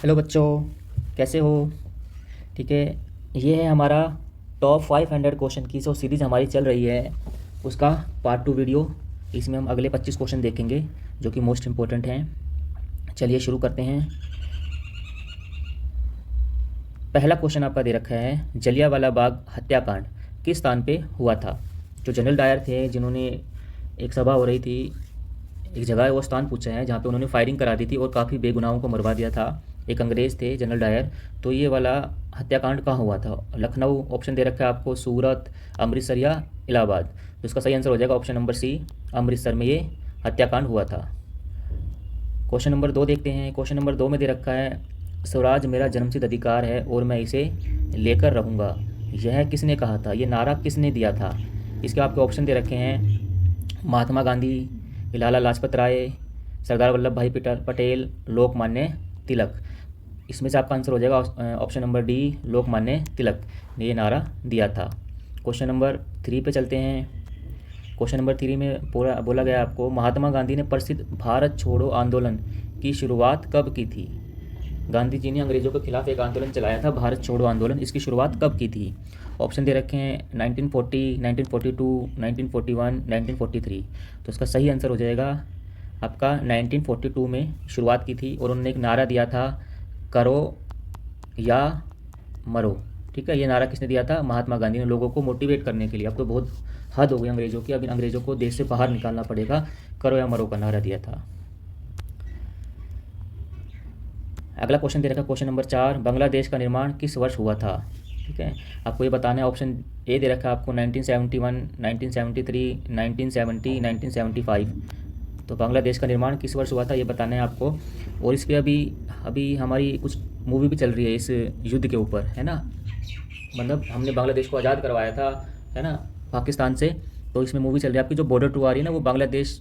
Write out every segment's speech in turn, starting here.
Hello बच्चों, कैसे हो? ठीक है। ये है हमारा टॉप 500 क्वेश्चन की जो सीरीज़ हमारी चल रही है, उसका पार्ट 2 वीडियो। इसमें हम अगले 25 क्वेश्चन देखेंगे जो कि मोस्ट इम्पोर्टेंट हैं। चलिए शुरू करते हैं। पहला क्वेश्चन आपका दे रखा है, जलियांवाला बाग हत्याकांड किस स्थान पे हुआ था? जो जनरल डायर थे, जिन्होंने एक सभा हो रही थी, एक जगह है, वो स्थान पूछा है जहाँ पे उन्होंने फायरिंग करा दी थी और काफ़ी बेगुनाहों को मरवा दिया था। एक अंग्रेज़ थे जनरल डायर। तो ये वाला हत्याकांड कहाँ हुआ था? लखनऊ ऑप्शन दे रखा है आपको, सूरत, अमृतसर या इलाहाबाद। तो इसका सही आंसर हो जाएगा ऑप्शन नंबर सी, अमृतसर में ये हत्याकांड हुआ था। क्वेश्चन नंबर 2 देखते हैं। क्वेश्चन नंबर 2 में दे रखा है, स्वराज मेरा जन्मसिद्ध अधिकार है और मैं इसे लेकर रहूँगा, यह किसने कहा था? ये नारा किसने दिया था? इसके आपके ऑप्शन दे रखे हैं, महात्मा गांधी, लाला लाजपत राय, सरदार वल्लभ भाई पटेल, लोकमान्य तिलक। इसमें से आपका आंसर हो जाएगा option number D, Lokmanya Tilak ने ये नारा दिया था। क्वेश्चन नंबर 3 पे चलते हैं। क्वेश्चन नंबर 3 में बोला गया आपको, महात्मा गांधी ने प्रसिद्ध भारत छोड़ो आंदोलन की शुरुआत कब की थी? गांधी जी ने अंग्रेजों के खिलाफ एक आंदोलन चलाया था, भारत छोड़ो आंदोलन। इसकी शुरुआत कब की थी? ऑप्शन दे रखे हैं 1940, 1942, 1941, 1943। तो इसका सही आंसर हो जाएगा आपका 1942 में शुरुआत की थी और उन्होंने एक नारा दिया था, करो या मरो। ठीक है, ये नारा किसने दिया था? महात्मा गांधी ने, लोगों को मोटिवेट करने के लिए। अब तो बहुत हद हो गई अंग्रेज़ों की, अब इन अंग्रेज़ों को देश से बाहर निकालना पड़ेगा, करो या मरो का नारा दिया था। अगला क्वेश्चन दे रखा है क्वेश्चन नंबर 4, बांग्लादेश का निर्माण किस वर्ष हुआ था? ठीक है, आपको ये बताना है। ऑप्शन ए दे रखा है आपको 1971, 1973, 1970, 1975। तो बांग्लादेश का निर्माण किस वर्ष हुआ था ये बताना है आपको। और इस पर अभी अभी हमारी कुछ मूवी भी चल रही है इस युद्ध के ऊपर, है ना। मतलब हमने बांग्लादेश को आज़ाद करवाया था, है ना, पाकिस्तान से। तो इसमें मूवी चल रही है आपकी, जो बॉर्डर 2 आ रही है ना, वो बांग्लादेश,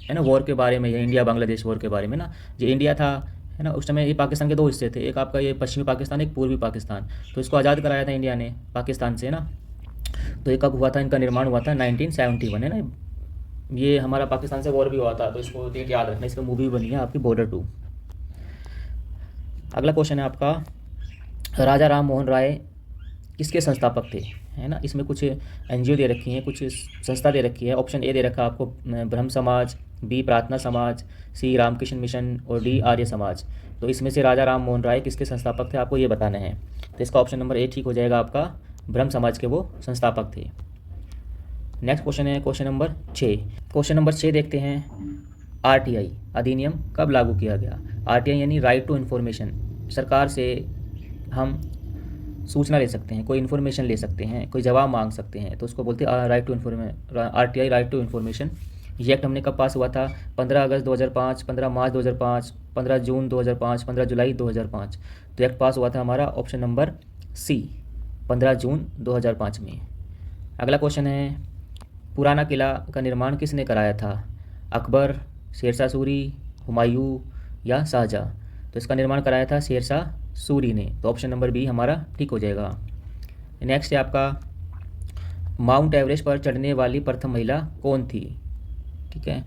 है ना, वॉर के बारे में, ये इंडिया बांग्लादेश वॉर के बारे में ना। जो इंडिया था, है ना, उस समय ये पाकिस्तान के 2 हिस्से थे, एक आपका ये पश्चिमी पाकिस्तान, एक पूर्वी पाकिस्तान। तो इसको आज़ाद कराया था इंडिया ने पाकिस्तान से, ना। तो ये कब हुआ था? इनका निर्माण हुआ था 1971, है ना। ये हमारा पाकिस्तान से वॉर भी हुआ था, तो इसको डेट याद रखना। इसका मूवी बनी है आपकी बॉर्डर 2। अगला क्वेश्चन है आपका, राजा राम मोहन राय किसके संस्थापक थे? है ना, इसमें कुछ एनजीओ दे रखी हैं, कुछ संस्था दे रखी है। ऑप्शन ए दे रखा है आपको, ब्रह्म समाज, बी प्रार्थना समाज, सी रामकृष्ण मिशन और डी आर्य समाज। तो इसमें से राजा राम मोहन राय किसके संस्थापक थे, आपको ये बताना है। तो इसका ऑप्शन नंबर ए ठीक हो जाएगा आपका, ब्रह्म समाज के वो संस्थापक थे। नेक्स्ट क्वेश्चन है क्वेश्चन नंबर 6। क्वेश्चन नंबर 6 देखते हैं, आरटीआई अधिनियम कब लागू किया गया? आरटीआई यानी राइट टू इन्फॉर्मेशन। सरकार से हम सूचना ले सकते हैं, कोई इन्फॉर्मेशन ले सकते हैं, कोई जवाब मांग सकते हैं, तो उसको बोलते हैं right to information, RTI, right to information. ये एक्ट हमने कब पास हुआ था? 15 अगस्त 2005, 15 मार्च 2005, 15 जून 2005, 15 जुलाई 2005। तो एक्ट पास हुआ था हमारा ऑप्शन नंबर सी, 15 जून 2005 में। अगला क्वेश्चन है, पुराना किला का निर्माण किसने कराया था? अकबर, शेरशाह सूरी, हुमायूं या शाहजहाँ? तो इसका निर्माण कराया था शेरशाह सूरी ने। तो ऑप्शन नंबर बी हमारा ठीक हो जाएगा। नेक्स्ट है आपका, माउंट एवरेस्ट पर चढ़ने वाली प्रथम महिला कौन थी? ठीक है,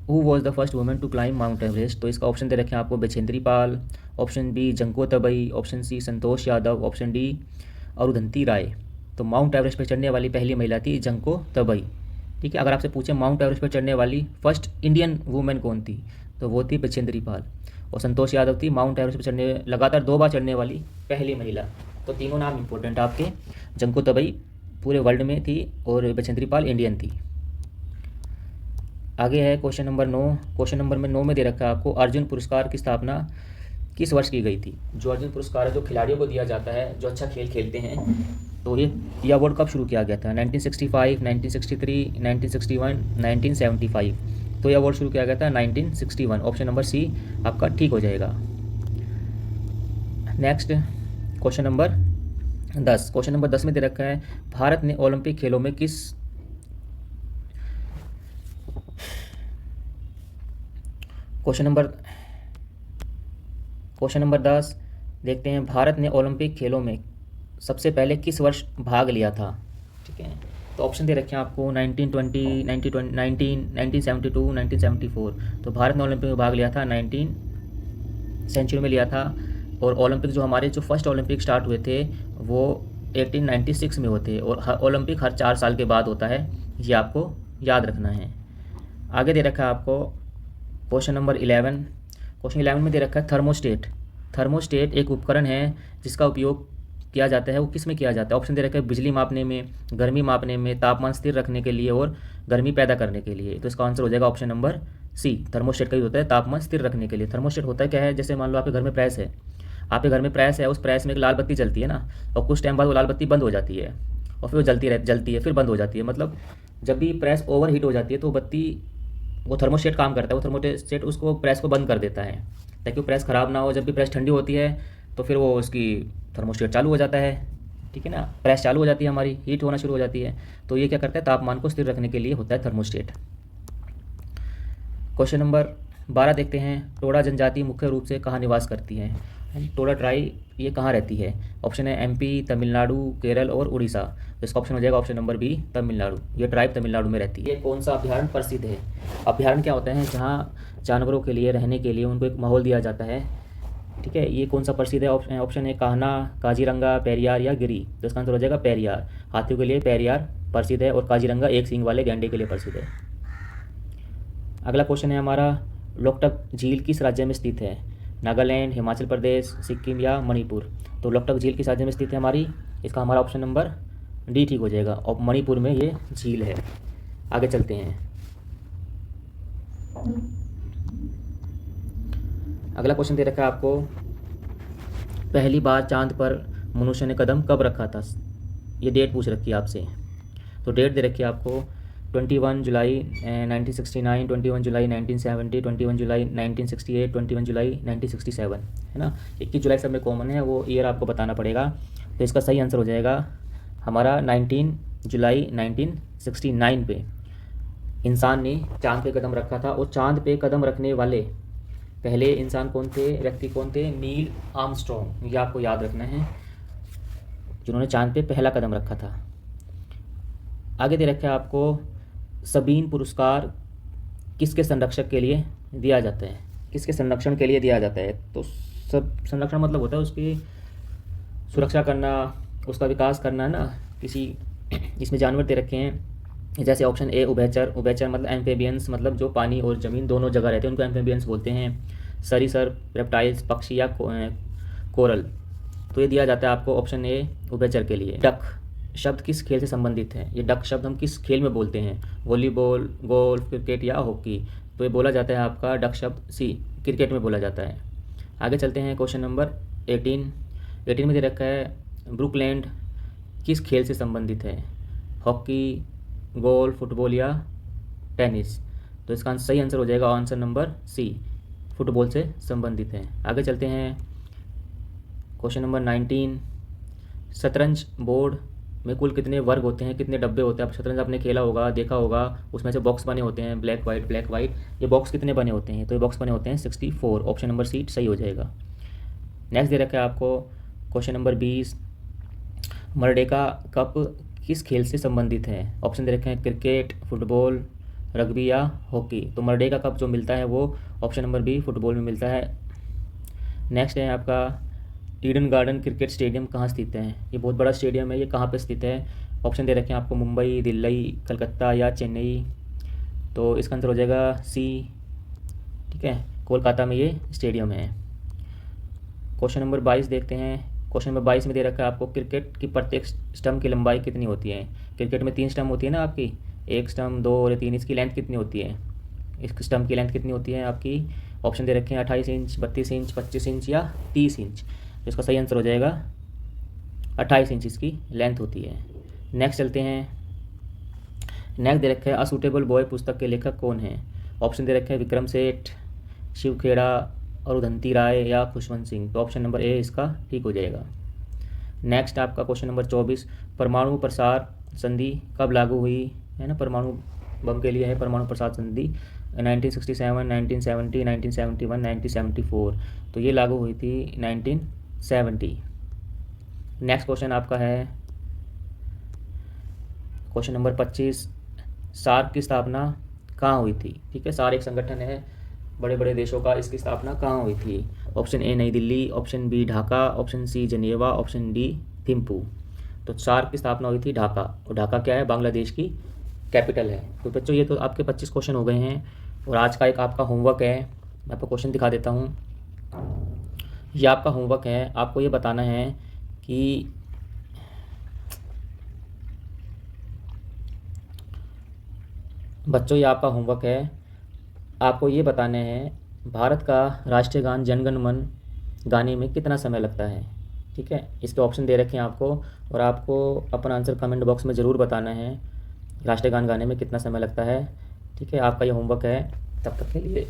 who was the first women to climb Mount Everest? तो इसका ऑप्शन दे रखे हैं आपको, Bachendri Pal, option B Junko Tabei, option C Santosh Yadav, option D Arundhati Roy. तो माउंट एवरेस्ट पर चढ़ने वाली पहली महिला थी जंको तबई। ठीक है, अगर आपसे पूछे माउंट एवरेस्ट पर चढ़ने वाली फर्स्ट इंडियन वुमेन कौन थी, तो वो थी बछेंद्री पाल। और संतोष यादव थी माउंट एवरेस्ट पर चढ़ने, लगातार 2 बार चढ़ने वाली पहली महिला। तो तीनों नाम इंपॉर्टेंट आपके, जंको तबई पूरे वर्ल्ड में थी और बछेंद्री पाल इंडियन थी। आगे है क्वेश्चन नंबर 9। क्वेश्चन नंबर 9 में दे रखा है आपको, अर्जुन पुरस्कार की स्थापना किस वर्ष की गई थी? जो अर्जुन पुरस्कार है, जो खिलाड़ियों को दिया जाता है जो अच्छा खेल खेलते हैं, तो ये अवार्ड कब शुरू किया गया था? 1965, 1963, 1961, 1975। तो ये अवार्ड शुरू किया गया था 1961। ऑप्शन नंबर सी आपका ठीक हो जाएगा। Next question number 10। Question number 10 में दे रखा है, भारत ने ओलंपिक खेलों में किस क्वेश्चन नंबर 10 देखते हैं, भारत ने ओलंपिक खेलों में सबसे पहले किस वर्ष भाग लिया था? ठीक है, तो ऑप्शन दे रखे हैं आपको 1920, 1919, 1972, 1974। तो भारत ने ओलंपिक में भाग लिया था 19 सेंचुरी में लिया था और ओलंपिक जो हमारे जो फर्स्ट ओलंपिक स्टार्ट हुए थे वो 1896 में होते, और ओलंपिक हर 4 साल के बाद होता है, ये आपको याद रखना है। आगे दे रखा है आपको क्वेश्चन नंबर 11। क्वेश्चन 11 में दे रखा है थर्मोस्टेट। थर्मोस्टेट एक उपकरण है जिसका उपयोग किया जाता है, वो किस में किया जाता है? ऑप्शन दे रखा है बिजली मापने में, गर्मी मापने में, तापमान स्थिर रखने के लिए और गर्मी पैदा करने के लिए। तो इसका आंसर हो जाएगा ऑप्शन नंबर सी। थर्मोस्टेट का यूज होता है तापमान स्थिर रखने के लिए। थर्मोस्टेट होता है क्या है, जैसे मान लो आपके घर में प्रेस है, आपके घर में प्रेस है, उस प्रेस में एक लाल बत्ती जलती है ना, और कुछ टाइम बाद वो लाल बत्ती बंद हो जाती है, और फिर वो जलती है फिर बंद हो जाती है। मतलब जब भी प्रेस ओवर हीट हो जाती है तो बत्ती, वो थर्मोस्टेट काम करता है, वो थर्मोस्टेट उसको प्रेस को बंद कर देता है ताकि वो प्रेस ख़राब ना हो। जब भी प्रेस ठंडी होती है तो फिर वो उसकी थर्मोस्टेट चालू हो जाता है, ठीक है ना, प्रेस चालू हो जाती है, हमारी हीट होना शुरू हो जाती है। तो ये क्या करता है, तापमान को स्थिर रखने के लिए होता है थर्मोस्टेट। क्वेश्चन नंबर 12 देखते हैं। टोडा जनजाति मुख्य रूप से कहाँ निवास करती है? टोडा ट्राई ये कहाँ रहती है? ऑप्शन है एमपी, तमिलनाडु, केरल और उड़ीसा। तो इसका ऑप्शन हो जाएगा ऑप्शन नंबर बी, तमिलनाडु। ये ट्राइब तमिलनाडु में रहती है। ये कौन सा अभ्यारण्य प्रसिद्ध है? अभ्यारण्य क्या होता है, जहाँ जानवरों के लिए रहने के लिए उनको एक माहौल दिया जाता है, ठीक है। ये कौन सा प्रसिद्ध है? ऑप्शन है कान्हा, काजीरंगा, पेरियार या गिरी। तो इसका आंसर हो जाएगा पेरियार। हाथियों के लिए पेरियार प्रसिद्ध है और काजीरंगा एक सींग वाले गैंडे के लिए प्रसिद्ध है। अगला क्वेश्चन है हमारा, लोकटक झील किस राज्य में स्थित है? नागालैंड, हिमाचल प्रदेश, सिक्किम या मणिपुर। तो लोकटक झील किस राज्य में स्थित है हमारी? इसका हमारा ऑप्शन नंबर डी ठीक हो जाएगा, और मणिपुर में ये झील है। आगे चलते हैं। अगला क्वेश्चन दे रखा है आपको, पहली बार चांद पर मनुष्य ने कदम कब रखा था? ये डेट पूछ रखी है आपसे। तो डेट दे रखी है आपको 21 जुलाई 1969, 21 जुलाई 1970, 21 जुलाई 1968, 21 जुलाई 1967, है ना। 21 जुलाई सब में कॉमन है, वो ईयर आपको बताना पड़ेगा। तो इसका सही आंसर हो जाएगा हमारा 19 जुलाई 1969 पे इंसान ने चांद पे कदम रखा था। और चांद पे कदम रखने वाले पहले इंसान कौन थे, व्यक्ति कौन थे? Neil Armstrong. ये आपको याद रखना है, जिन्होंने चांद पे पहला कदम रखा था। आगे दे रखा है आपको, सबीन पुरस्कार किसके संरक्षक के लिए दिया जाता है? किसके संरक्षण के लिए दिया जाता है? तो सब संरक्षण मतलब होता है उसकी सुरक्षा करना, उसका विकास करना ना किसी। इसमें जानवर दे रखे हैं, जैसे ऑप्शन ए उभयचर। उभयचर मतलब एम्फेबियंस, मतलब जो पानी और ज़मीन दोनों जगह रहते हैं उनको एम्फेबियंस बोलते हैं। सरीसर, रेप्टाइल्स, पक्षी या कोरल। तो ये दिया जाता है आपको ऑप्शन ए उभयचर के लिए। डक शब्द किस खेल से संबंधित है? ये डक शब्द हम किस खेल में बोलते हैं? वॉलीबॉल, गोल्फ, क्रिकेट या हॉकी। तो ये बोला जाता है आपका डक शब्द सी, क्रिकेट में बोला जाता है। आगे चलते हैं क्वेश्चन नंबर 18 में दे रखा है, ब्रुकलैंड किस खेल से संबंधित है? हॉकी, गोल्फ, फुटबॉल या टेनिस। तो इसका सही आंसर हो जाएगा आंसर नंबर सी, फुटबॉल से संबंधित है। आगे चलते हैं क्वेश्चन नंबर 19, शतरंज बोर्ड में कुल कितने वर्ग होते हैं, कितने डब्बे होते हैं? आप शतरंज आपने खेला होगा, देखा होगा, उसमें से बॉक्स बने होते हैं, ब्लैक वाइट ब्लैक वाइट। ये बॉक्स कितने बने होते हैं? तो ये बॉक्स बने होते हैं 64। ऑप्शन नंबर सी सही हो जाएगा। नेक्स्ट दे रखा है आपको क्वेश्चन नंबर 20, मर्डेका कप किस खेल से संबंधित है? ऑप्शन दे रखे हैं क्रिकेट, फुटबॉल, रग्बी या हॉकी। तो मर्डेका कप जो मिलता है वो ऑप्शन नंबर बी, फुटबॉल में मिलता है। नेक्स्ट है आपका, ईडन गार्डन क्रिकेट स्टेडियम कहाँ स्थित है? ये बहुत बड़ा स्टेडियम है, ये कहाँ पे स्थित है? ऑप्शन दे रखे हैं आपको मुंबई, दिल्ली, कलकत्ता या चेन्नई। तो इसका आंसर हो जाएगा सी, ठीक है, कोलकाता में ये स्टेडियम है। क्वेश्चन नंबर 22 देखते हैं। क्वेश्चन नंबर 22 में दे रखा है आपको, क्रिकेट की प्रत्येक स्टंप की लंबाई कितनी होती है? क्रिकेट में 3 स्टंप होती है ना आपकी, 1 स्टंप, 2 और 3। इसकी लेंथ कितनी होती है? इस स्टंप की लेंथ कितनी होती है आपकी? ऑप्शन दे रखे हैं 28 इंच, 32 इंच, 25 इंच या 30 इंच। तो इसका सही आंसर हो जाएगा 28 इंच इसकी लेंथ होती है। नेक्स्ट चलते हैं। नेक्स्ट दे रखा है, अ सूटेबल बॉय पुस्तक के लेखक कौन है? ऑप्शन दे रखे हैं विक्रम सेठ, शिव खेड़ा, अरुधंती राय या खुशवंत सिंह। तो ऑप्शन नंबर ए इसका ठीक हो जाएगा। नेक्स्ट आपका क्वेश्चन नंबर 24, परमाणु प्रसार संधि कब लागू हुई? है ना, परमाणु बम के लिए है परमाणु प्रसार संधि 1967, 1970, 1971, 1974। तो ये लागू हुई थी 1970। नेक्स्ट क्वेश्चन आपका है क्वेश्चन नंबर 25, सार्क की स्थापना कहाँ हुई थी? ठीक है, सार्क एक संगठन है बड़े बड़े देशों का, इसकी स्थापना कहाँ हुई थी? ऑप्शन ए नई Delhi, option B Dhaka, option C Geneva, option D Thimphu. तो SAARC की स्थापना हुई थी ढाका, और ढाका क्या है, बांग्लादेश की कैपिटल है। तो बच्चों ये तो आपके 25 क्वेश्चन हो गए हैं, और आज का एक आपका होमवर्क है। मैं आपको क्वेश्चन दिखा देता हूँ। ये आपका होमवर्क है, आपको ये बताना है कि बच्चों ये आपका होमवर्क है, आपको ये बताना है भारत का राष्ट्रीय गान जन गण मन गाने में कितना समय लगता है। ठीक है, इसके ऑप्शन दे रखे हैं आपको, और आपको अपना आंसर कमेंट बॉक्स में ज़रूर बताना है राष्ट्रीय गान गाने में कितना समय लगता है। ठीक है, आपका ये होमवर्क है। तब तक के लिए